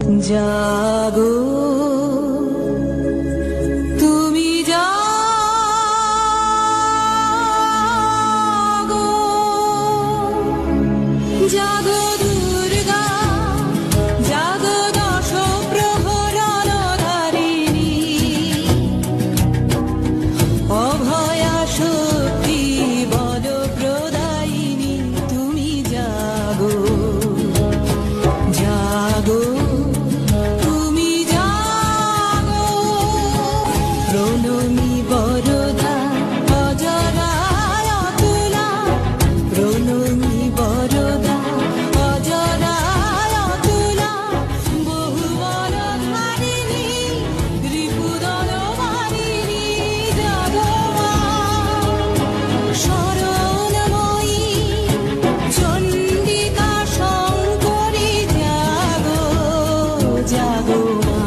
জাগো তুমি জাগো জাগো দুর্গা জাগো দশ প্রহরণধারিণী অভয়া শক্তি বল প্রদায়িনী তুমি জাগো জাগো তুমি জাগো প্রণমী বরদা অজরায় অতুলা প্রণমী বরদা অজরায় অতুলা বহুবল ধারিণী রিপুদল মারিণী জাগো মা শরণময়ী চণ্ডিকা শঙ্করী জাগো জাগো মা